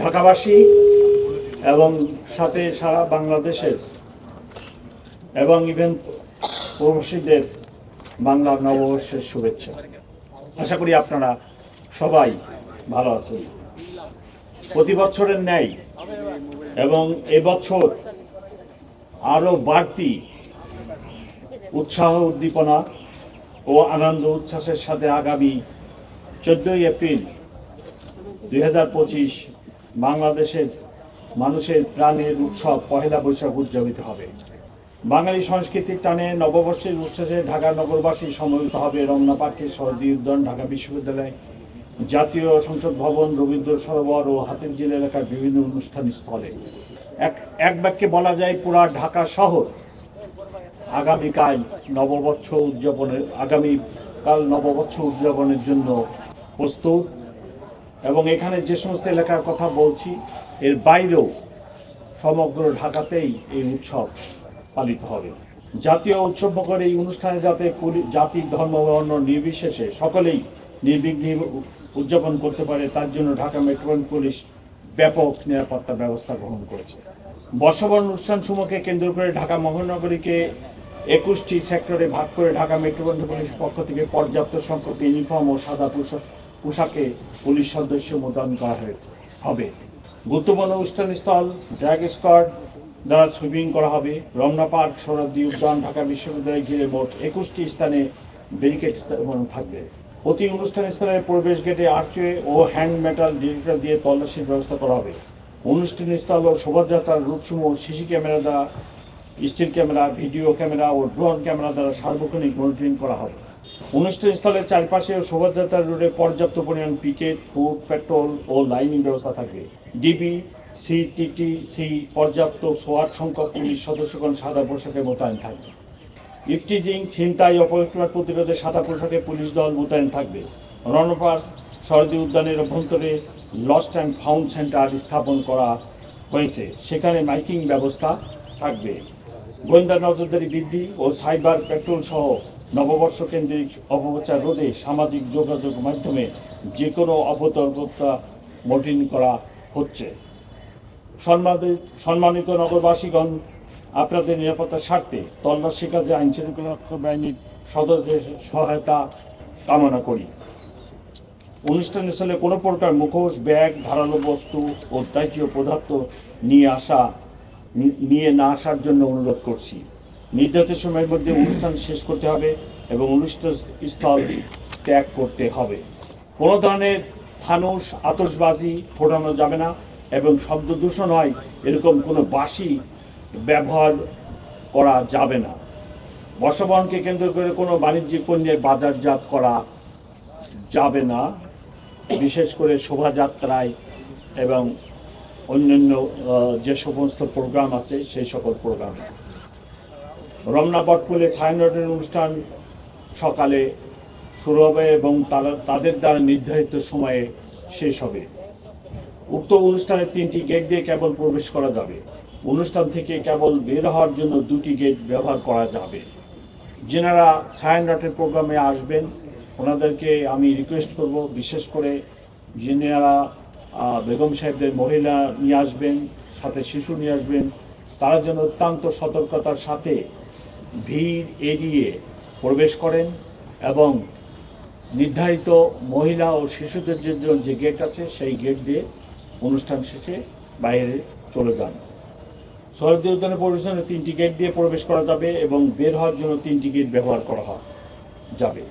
ঢাকাবাসী এবং সাথে সারা বাংলাদেশের এবং ইভেন প্রবাসীদের বাংলা নববর্ষের শুভেচ্ছা। আশা করি আপনারা সবাই ভালো আছেন। প্রতি বছরের ন্যায় এবং এবছর আরও বাড়তি উৎসাহ উদ্দীপনা ও আনন্দ উচ্ছ্বাসের সাথে আগামী 14 এপ্রিল 2025 বাংলাদেশের মানুষের প্রাণের উৎসব পহেলা বৈশাখ উদযাপিত হবে। বাঙালি সংস্কৃতির টানে নববর্ষের উচ্ছ্বাসে ঢাকা নগরবাসী সমবেত হবে রমনা পার্কের শরদী উদ্যান, ঢাকা বিশ্ববিদ্যালয়, জাতীয় সংসদ ভবন, রবীন্দ্র সরোবর ও হাতিরঝিল এলাকার বিভিন্ন অনুষ্ঠান স্থলে। এক বাক্যে বলা যায় পুরা ঢাকা শহর আগামীকাল নববর্ষ উদযাপনের জন্য প্রস্তুত। এবং এখানে যে সমস্ত এলাকার কথা বলছি এর বাইরেও সমগ্র ঢাকাতেই এই উৎসব পালিত হবে। জাতীয় উৎসব করে এই অনুষ্ঠানে যাতে জাতি ধর্ম বর্ণ নির্বিশেষে সকলেই নির্বিঘ্নে উদযাপন করতে পারে তার জন্য ঢাকা মেট্রোপলিটন পুলিশ ব্যাপক নিরাপত্তা ব্যবস্থা গ্রহণ করেছে। বর্ষবরণ অনুষ্ঠানসমূহকে কেন্দ্র করে ঢাকা মহানগরীকে 21টি সেক্টরে ভাগ করে ঢাকা মেট্রোপলিটন পুলিশ পক্ষ থেকে পর্যাপ্ত সংখ্যক ইউনিফর্ম ও সাদা পোশাকে পুলিশ সদস্য মোতায়েন করা হবে। গুরুত্বপূর্ণ অনুষ্ঠানস্থল ড্র্যাগ স্কোয়াড দ্বারা সুইপিং করা হবে। রমনা পার্ক, শরদী উদ্যান, ঢাকা বিশ্ববিদ্যালয় ঘিরে মোট 21টি স্থানে ব্যারিকেড থাকবে। প্রতি অনুষ্ঠান স্থলের প্রবেশ গেটে আর্চওয়ে ও হ্যান্ড মেটাল ডিটেক্টর দিয়ে তল্লাশির ব্যবস্থা করা হবে। অনুষ্ঠানস্থল ও শোভাযাত্রার রুটসমূহ সিসি ক্যামেরা দ্বারা, স্টিল ক্যামেরা, ভিডিও ক্যামেরা ও ড্রোন ক্যামেরা দ্বারা সার্বক্ষণিক মনিটরিং করা হবে। অনুষ্ঠানস্থলের চারপাশে ও শোভাযাত্রার রুটে পর্যাপ্ত পরিমাণ পিকেট, ফুড, পেট্রোল ও লাইনিং ব্যবস্থা থাকবে। ডিবি, সিটিটিসি পর্যাপ্ত সোয়াট সংখ্যক পুলিশ সদস্যগণ সাদা পোশাকে মোতায়েন থাকবে। ইফটিজিং, ছিনতাই, অপরিষ্কার প্রতিরোধে সাদা পোশাকে পুলিশ দল মোতায়েন থাকবে। রমনা পার্ক শরদী উদ্যানের অভ্যন্তরে লস্ট অ্যান্ড ফাউন্ড সেন্টার স্থাপন করা হয়েছে, সেখানে মাইকিং ব্যবস্থা থাকবে। গোয়েন্দা নজরদারি বৃদ্ধি ও সাইবার পেট্রোল সহ নববর্ষ কেন্দ্রিক অপপ্রচার রোধে সামাজিক যোগাযোগ মাধ্যমে যে কোনো অপতর্কতা মনিটরিং করা হচ্ছে। সম্মানিত নগরবাসীগণ, আপনাদের নিরাপত্তার স্বার্থে তল্লাশি কাজে আইনশৃঙ্খলা বাহিনীর সদস্যদের সহায়তা কামনা করি। অনুষ্ঠানস্থলে কোনো প্রকার মুখোশ, ব্যাগ, ধারালো বস্তু ও ত্যায্য পদার্থ নিয়ে না আসার জন্য অনুরোধ করছি। নির্ধারিত সময়ের মধ্যে অনুষ্ঠান শেষ করতে হবে এবং অনুষ্ঠান স্থল ত্যাগ করতে হবে। কোনো ধরনের ফানুস, আতশবাজি ফোটানো যাবে না এবং শব্দ দূষণ হয় এরকম কোনো বাঁশি ব্যবহার করা যাবে না। বর্ষবরণকে কেন্দ্র করে কোনো বাণিজ্যিক পণ্যের বাজারজাত করা যাবে না, বিশেষ করে শোভাযাত্রায় এবং অন্যান্য যে সমস্ত প্রোগ্রাম আছে সেই সকল প্রোগ্রাম। রমনা বটপুলে ছায়ানটের অনুষ্ঠান সকালে শুরু হবে এবং তাদের দ্বারা নির্ধারিত সময়ে শেষ হবে। উক্ত অনুষ্ঠানে 3টি গেট দিয়ে কেবল প্রবেশ করা যাবে। অনুষ্ঠান থেকে কেবল বের হওয়ার জন্য 2টি গেট ব্যবহার করা যাবে। যেনারা ছায়ানটের প্রোগ্রামে আসবেন ওনাদেরকে আমি রিকোয়েস্ট করব, বিশেষ করে যিনারা বেগম সাহেবদের মহিলা নিয়ে আসবেন, সাথে শিশু নিয়ে আসবেন, তারা যেন অত্যন্ত সতর্কতার সাথে ভিড় এড়িয়ে প্রবেশ করেন এবং নির্ধারিত মহিলা ও শিশুদের জন্য যে গেট আছে সেই গেট দিয়ে অনুষ্ঠান শেষে বাইরে চলে যান। শরদী উদ্যানে প্রবেশের 3টি গেট দিয়ে প্রবেশ করা যাবে এবং বের হওয়ার জন্য 3টি গেট ব্যবহার করা যাবে।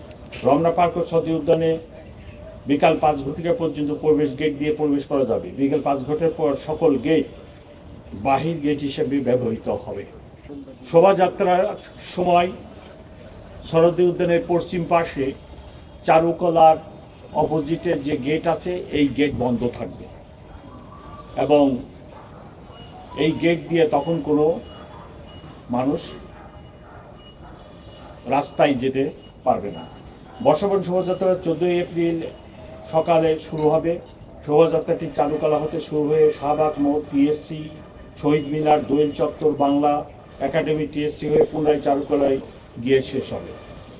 রমনা পার্ক ও শরদী উদ্যানে বিকাল 5 ঘটিকা পর্যন্ত প্রবেশ গেট দিয়ে প্রবেশ করা যাবে। বিকাল 5 ঘটিকার পর সকল গেট বাহির গেট হিসেবে ব্যবহৃত হবে। শোভাযাত্রার সময় শরদী উদ্যানের পশ্চিম পাশে চারুকলার অপোজিটের যে গেট আছে এই গেট বন্ধ থাকবে এবং এই গেট দিয়ে তখন কোনো মানুষ রাস্তায় যেতে পারবে না। বর্ষবরণ শোভাযাত্রা 14 এপ্রিল সকালে শুরু হবে। শোভাযাত্রাটি চারুকলা হতে শুরু হয়ে শাহবাগ মোড়, টিএসসি, শহীদ মিনার, দোয়েল চত্বর, বাংলা একাডেমি, টিএসসি হয়ে পুনরায় চারুকলায় গিয়ে শেষ হবে।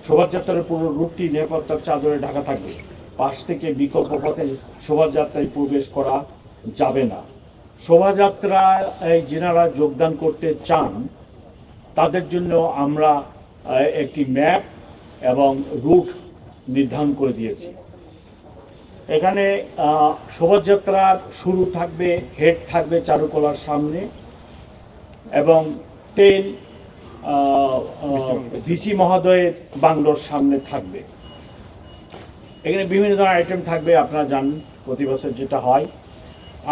শোভাযাত্রার পুরো রুটটি নিরাপত্তার চাদরে ঢাকা থাকবে। পাশ থেকে বিকল্প পথে শোভাযাত্রায় প্রবেশ করা যাবে না। শোভাযাত্রায় যেনারা যোগদান করতে চান তাদের জন্য আমরা একটি ম্যাপ এবং রুট নির্ধারণ করে দিয়েছি। এখানে শোভাযাত্রার শুরু থাকবে, হেড থাকবে চারুকলার সামনে এবং টেল ভিসি মহোদয়ের বাংলোর সামনে থাকবে। এখানে বিভিন্ন ধরনের আইটেম থাকবে, আপনারা জানেন প্রতি বছর যেটা হয়।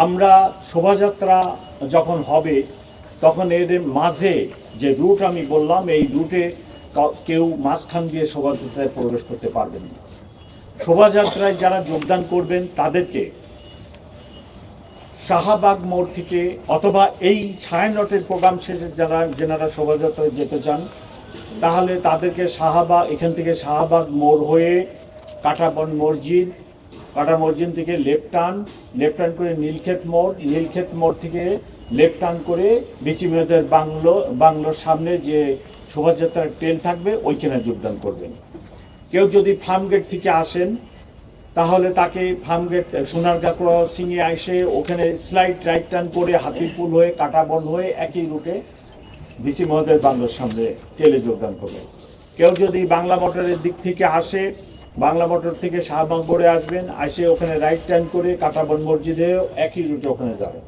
আমরা শোভাযাত্রা যখন হবে তখন এদের মাঝে যে রুট আমি বললাম, এই রুটে কেউ মাঝখান দিয়ে শোভাযাত্রায় প্রবেশ করতে পারবেন না। শোভাযাত্রায় যারা যোগদান করবেন তাদেরকে শাহবাগ মোড় থেকে অথবা এই ছায়ানটের প্রোগ্রাম শেষে যেনারা শোভাযাত্রায় যেতে চান তাহলে তাদেরকে এখান থেকে শাহবাগ মোড় হয়ে কাঁটাবন মসজিদ থেকে লেফট টার্ন করে নীলক্ষেত মোড় থেকে লেফট টার্ন করে বিচিমেদের বাংলোর সামনে যে শোভাযাত্রার ট্রেন থাকবে ওইখানে যোগদান করবেন। কেউ যদি ফার্মগেট থেকে আসেন তাহলে তাকে ফার্মগেট সোনারগাঁ ক্রসিংয়ে এসে ওখানে স্লাইড রাইট টার্ন করে হাতিরপুল হয়ে কাঁটাবন হয়ে একই রুটে ভিসি মহোদয়ের বাংলোর সামনে ট্রেনে যোগদান করবেন। কেউ যদি বাংলা মোটরের দিক থেকে আসে, বাংলা মোটর থেকে শাহবাগ মোড়ে আসবেন, এসে ওখানে রাইট টার্ন করে কাঁটাবন মসজিদে একই রুটে ওখানে যাবেন।